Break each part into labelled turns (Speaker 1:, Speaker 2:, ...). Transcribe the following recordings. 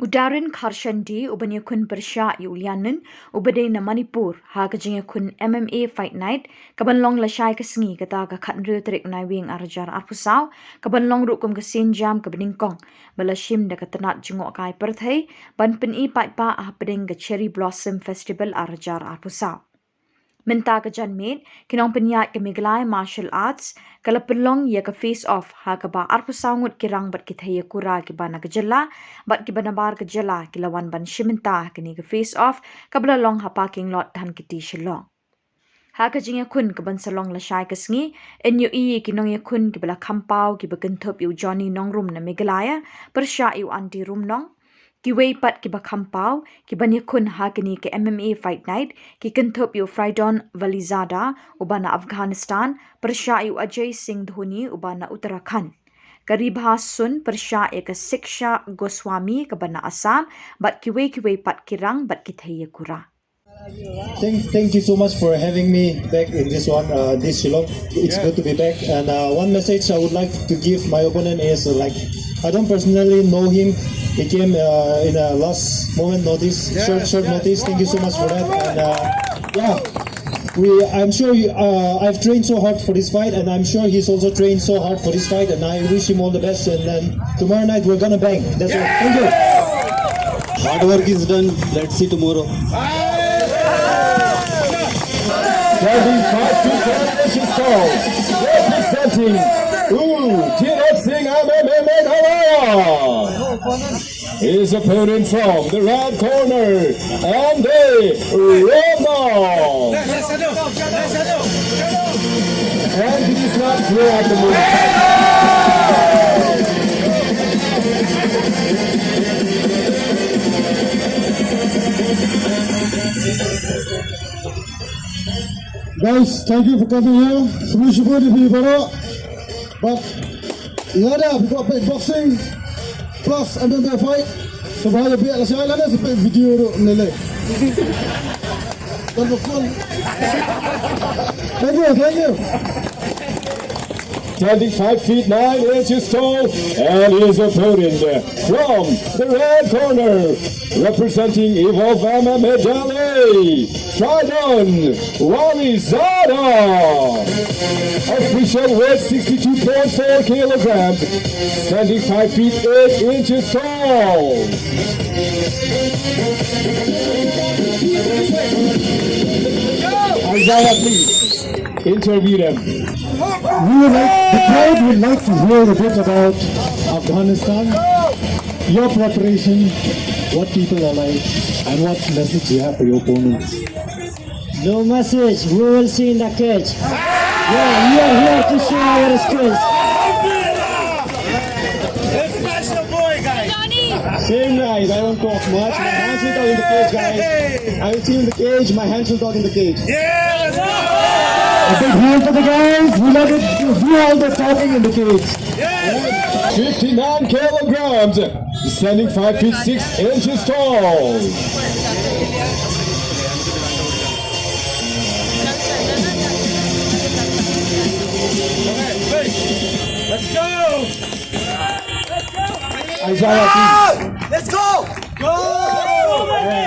Speaker 1: Darren Kharshandi Jingiakhun Bersha Liannun Ubade na Manipur ha ka Jingiakhun MMA Fight Night kabanlong Lashai ka sngi kata ka khatnru trik nai wing arjar arpusaw kabanlong rukum ka sinjam ka beningkong balashim da katanat jungok kai perthai ban pen Peit pa Hapdeng ka Cherry Blossom Festival arjar arpusaw Minta ka janmit kinong penyat ke Meghalaya Martial Arts kala pelong ya ka face off ha ka ba arpusangut kirang bat kithaya kura ki bana Khuborjylla bat ki banabar Khuborjylla ki lawan ban shiminta kini ka face off kabla long ha parking lot dhan kiti Shillong ha ka Jingiakhun ka ban salong Lashai ka sngi NEHU kinong yakhun ki bala khampau ki bagenthop yu Johnny nongrum na Meghalaya persya yu anti rum nong ki wei pat ki bakhampau ki Jingiakhun ha kini ke MMA Fight Night ki kenthop yu Friedon Valizada ubana Afghanistan persya yu Ajay Singh Dhoni ubana Uttarakhand Karibha sun persya ka Siksha Goswami ka bana Assam bat ki wei pat kirang bat ki thaya kura
Speaker 2: Thank you so much for having me back in this one, this Shillong. It's good to be back. And one message I would like to give my opponent is I don't personally know him. He came in a last moment notice, short notice. Thank you so much for that. And I'm sure I've trained so hard for this fight, and I'm sure he's also trained so hard for this fight. And I wish him all the best. And then tomorrow night we're gonna bang. That's all. Thank you.
Speaker 3: Hard work is done. Let's see tomorrow.
Speaker 4: Representing Itynnad MMA Meghalaya. His opponent from the red corner, and and he is not clear at the moment.
Speaker 2: Guys, thank you for coming here. We should be better. But yeah, we got Peit boxing plus MMA fight. So by the way, let's a Peit video nile. Thank you.
Speaker 4: Standing 5 feet 9 inches tall, and his opponent from the red corner, representing Evolve MMA Friedon Valizada. Official weight 62.4 kilograms, standing 5 feet 8 inches tall. Isaiah, please interview them.
Speaker 2: The crowd would like to hear a bit about Afghanistan, your preparation, what people are like, and what message you have for your opponents.
Speaker 5: No message, we will see in the cage. Yeah, we are here to show our skills.
Speaker 6: Let's smash the boy, guys.
Speaker 2: Same guys, I don't talk much. My hands will talk in the cage, guys. I will see in the cage, my hands will talk in the cage.
Speaker 6: Yeah, let's go!
Speaker 2: A big hand for the guys. We let it do all the talking in the cage.
Speaker 6: Yes.
Speaker 4: 59 kilograms, standing 5 feet 6 inches tall.
Speaker 6: Let's go!
Speaker 4: Isaiah, please.
Speaker 6: Let's go! Go!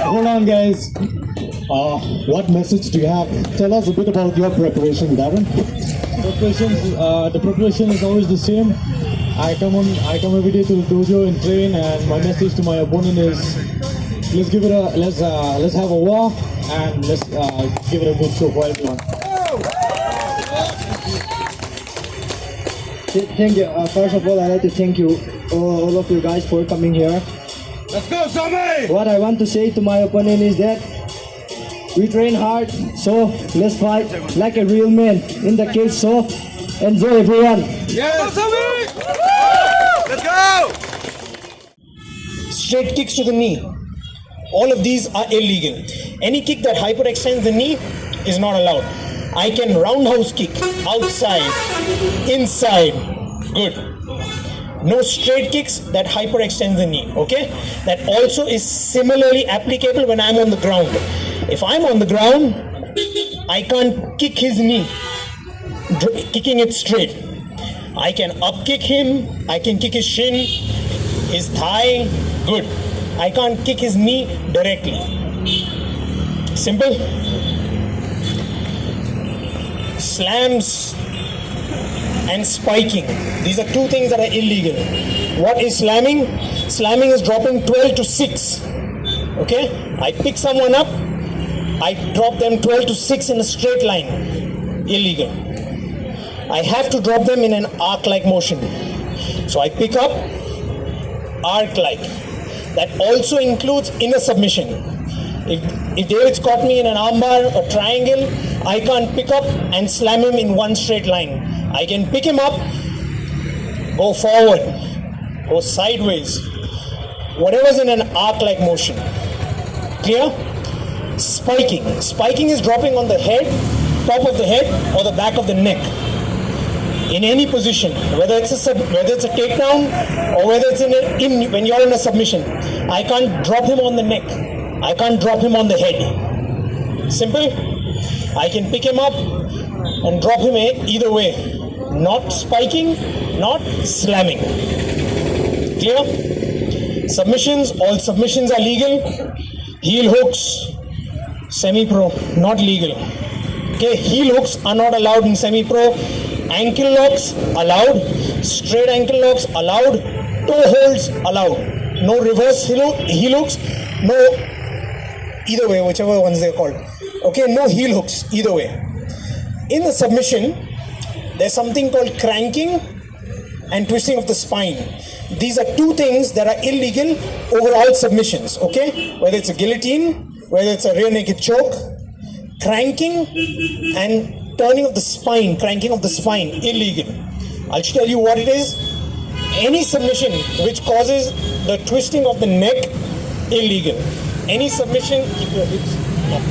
Speaker 2: Hold on, guys. What message do you have? Tell us a bit about your preparation, Darren.
Speaker 7: The preparation is always the same. I come every day to the dojo and train, and my message to my opponent is let's have a war and let's give it a good show for everyone.
Speaker 5: Thank you. First of all, I'd like to thank you, all of you guys, for coming here.
Speaker 6: Let's go, Samla!
Speaker 5: What I want to say to my opponent is that we train hard, so let's fight like a real man in the cage. So enjoy, everyone.
Speaker 6: Yes! Let's go!
Speaker 8: Straight kicks to the knee. All of these are illegal. Any kick that hyperextends the knee is not allowed. I can roundhouse kick outside, inside, good. No straight kicks that hyperextend the knee, okay? That also is similarly applicable when I'm on the ground. If I'm on the ground, I can't kick his knee, kicking it straight. I can up kick him, I can kick his shin, his thigh, good. I can't kick his knee directly. Simple. Slams and spiking. These are two things that are illegal. What is slamming? Slamming is dropping 12 to 6. Okay? I pick someone up, I drop them 12 to 6 in a straight line. Illegal. I have to drop them in an arc-like motion. So I pick up, arc-like. That also includes inner submission. If David's caught me in an armbar or triangle, I can't pick up and slam him in one straight line. I can pick him up, go forward, go sideways, whatever's in an arc-like motion. Clear? Spiking. Spiking is dropping on the head, top of the head, or the back of the neck. In any position, whether it's a takedown or whether it's when you're in a submission. I can't drop him on the neck. I can't drop him on the head. Simple. I can pick him up and drop him either way. Not spiking, not slamming. Clear? Submissions, all submissions are legal. Heel hooks, semi-pro, not legal. Okay, heel hooks are not allowed in semi-pro. Ankle locks allowed. Straight ankle locks allowed. Toe holds allowed. No reverse heel hooks. No, either way, whichever ones they're called. Okay, no heel hooks, either way. In the submission, there's something called cranking and twisting of the spine. These are two things that are illegal over all submissions, okay? Whether it's a guillotine, whether it's a rear naked choke, cranking and turning of the spine, cranking of the spine, illegal. I'll tell you what it is. Any submission which causes the twisting of the neck, illegal. Any submission, keep your hips up.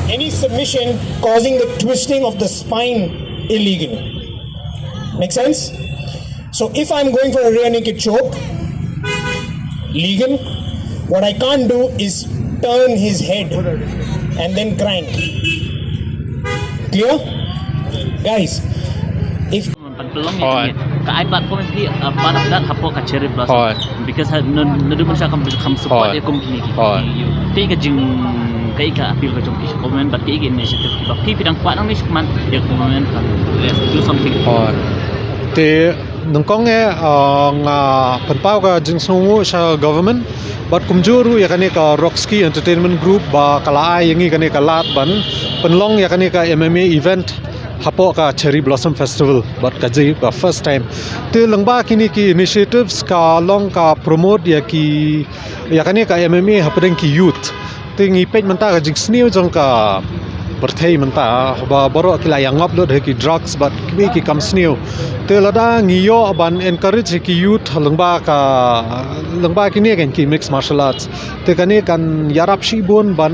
Speaker 8: Any submission causing the twisting of the spine, illegal. Make sense? So if I'm going for a rear naked choke, legal. What I can't do is turn his head and then crank. Clear? Guys, if
Speaker 9: Alright. Cái platform is part of that hapo ka cherry blossom.
Speaker 7: Alright.
Speaker 9: Because no pun siya kam support dia company ki. Kay ka jing kay ka appeal ka jong comment but kay initiative ki. But pidang part nang ni man dia comment let's do something.
Speaker 7: Te nung kong nga penpau ka jing sungu sa government but kumjuru ya kani ka Rockski Entertainment Group ba kalaay yangi kani ka lat ban penlong ya kani ka MMA event hapo ka Cherry Blossom Festival but kaji ka first time te langba kini ki initiatives ka long ka promote ya kani ka MMA Hapdeng ki youth te ngi page menta ka jing snew jong ka berthei menta ba boro kila yang upload ki drugs but ki kam snew te lada ngiyo ban encourage ki youth langba kini kan ki mixed martial arts te kani kan yarap shibun ban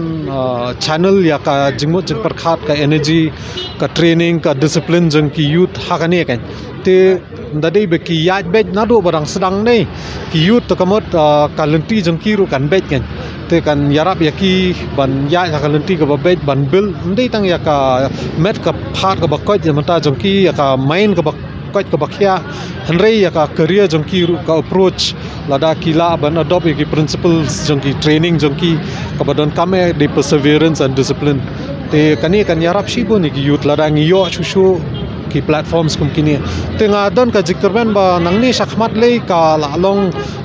Speaker 7: channel ya ka jingmo jing perkhat ka energy ka training ka discipline jeng ki youth hakani kan te ndadei be ki yaj bet nado barang sedang nei ki youth to kamot kalenti jeng ki ru kan bet kan te kan yarap ya ki ban ya kalenti ka bet ban bil ndei tang ya ka met ka phat ka bakot ya mata jeng ki ya ka main ka bakot ka bakhya henrei ya ka career jeng ki ru ka approach lada kila ban adopt ki principles jeng ki training jeng ki ka badon kame de perseverance and discipline te kani kan yarap shibo ni ki youth lada ngiyo shushu ki platforms kum kini tenga don ka jiktermen ba nangni shakmat le ka lalong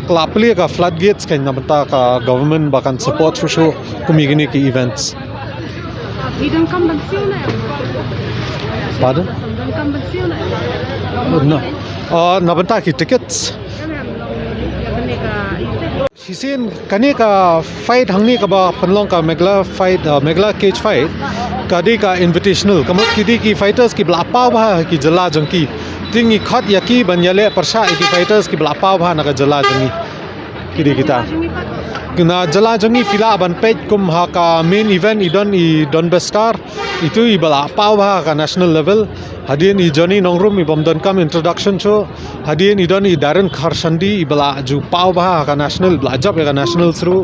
Speaker 7: klapli ka floodgates kan namata ka government ba kan support shushu kumigini ki events
Speaker 10: Hidang kambang siu na.
Speaker 7: pardon
Speaker 10: Hidang kambang siu na.
Speaker 7: no nabanta ki tickets Hisin kani ka fight hangni ka ba panlong ka Meghalaya cage fight kadi ka invitational kamot kidi ki fighters ki blapa ba ki jala jangki tingi khat yaki banyale persha ki fighters ki blapa ba na ka jala jangi kidi kita kena jala jangi fila ban page kum ha ka main event idon I donbosco itu I blapa ba ka national level hadien I Johnny nongrum I bomdon kam introduction show hadien idon I Darren kharshandi I bala ju pau ba ka national blajab ya ka national through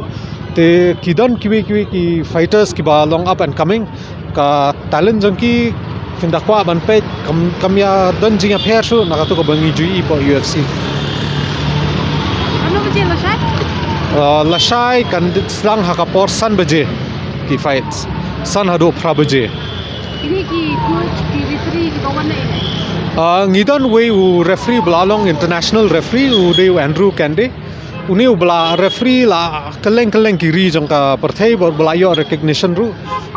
Speaker 7: te kidon kiwi ki fighters ki ba long up and coming ka talent jangki findakwa ban page kamya don jinga pair show nakatu ko bangi jui po UFC
Speaker 10: Ano ba Lashai?
Speaker 7: Lashai kan selang hakapor san baje ki fights. San hado pra baje.
Speaker 10: Ini ki coach ki referee ki kawan na ini.
Speaker 7: Ngidon we u referee belalong international referee u de Andrew Kande. Uni u bela referee la keleng kiri jangka perthai bor belayo recognition ru.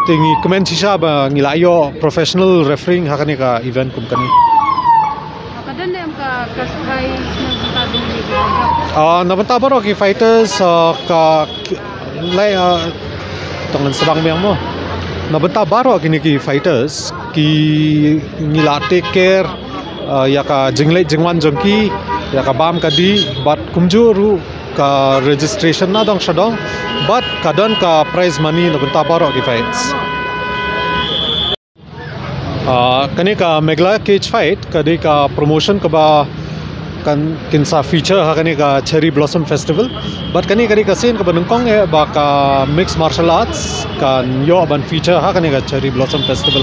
Speaker 7: Tingi kemen sisa ba ngilayo professional refereeing hakani ka event kum kani.
Speaker 10: Kadang dia amka kaskai na bintang ni.
Speaker 7: Nabenta baro ki fighters ka lai tangan sedang yang mo. Nabenta baro kini ki fighters ki ngila take care ya ka jingwan jongki ya ka bam kadi bat kumjuru ka registration na dong shadong but kadon ka prize money nabenta baro ki fights. Kani ka Meghalaya cage fight kadi ka promotion ka ba kan kinsa feature ha kani ka cherry blossom festival but kani ka scene ka banungkong ba ka mixed martial arts kan yo ban feature ha kani ka cherry blossom festival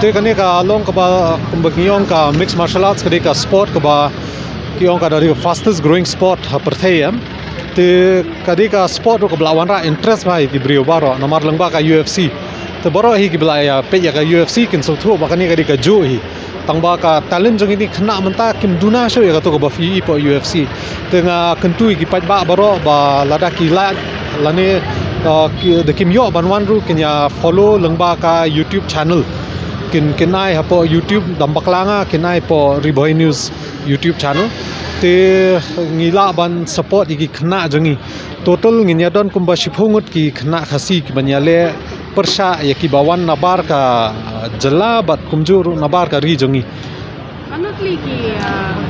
Speaker 7: te kani ka long ka ba kumbagiyong ka mixed martial arts kani ka sport ka ba kiyong ka dari fastest growing sport ha perthayam te kadi ka sport ka blawan ra interest ba ki brio baro nomar lang ba ka UFC te baro hi ki blaya pe ya ka UFC kin so thu ba kani ka jo hi tangba ka talent jong ini kena menta kim duna show ya ka to ba fi po UFC tenga kentu ki pat ba baro ba lada ki la lane de kim yo ban wan ru kin ya follow lengba ka YouTube channel kinai ha po YouTube dambaklanga kinai po Riboy News YouTube channel te ngila ban support ki kena jongi total nginya don kumba shiphungut ki kena khasi ki banyale persha ya ki bawan nabar ka jela bat kumjur nabar ka ri jongi
Speaker 10: Kanutli ki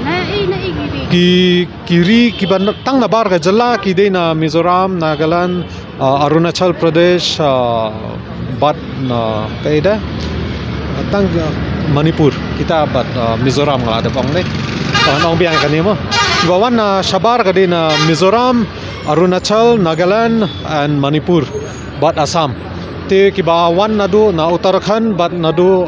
Speaker 10: na giri.
Speaker 7: ki kiri ki ban tang nabar ka jela ki de na Mizoram Nagaland Arunachal Pradesh bat na kaida tang Manipur kita bat Mizoram ngala ada bang deh nong biang kan mo bawan shabar ka de na Mizoram Arunachal Nagaland and Manipur bat Assam te ki bawan nadu na Uttarakhand bat nadu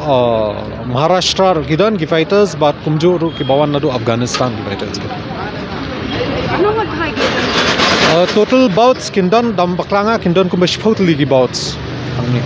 Speaker 7: Maharashtra gidan ki fighters bat kumju ki bawan nadu Afghanistan ki fighters
Speaker 10: Ano mat hai ki?
Speaker 7: total bouts kindan dam baklanga kindan kumba shpotli ki bouts angni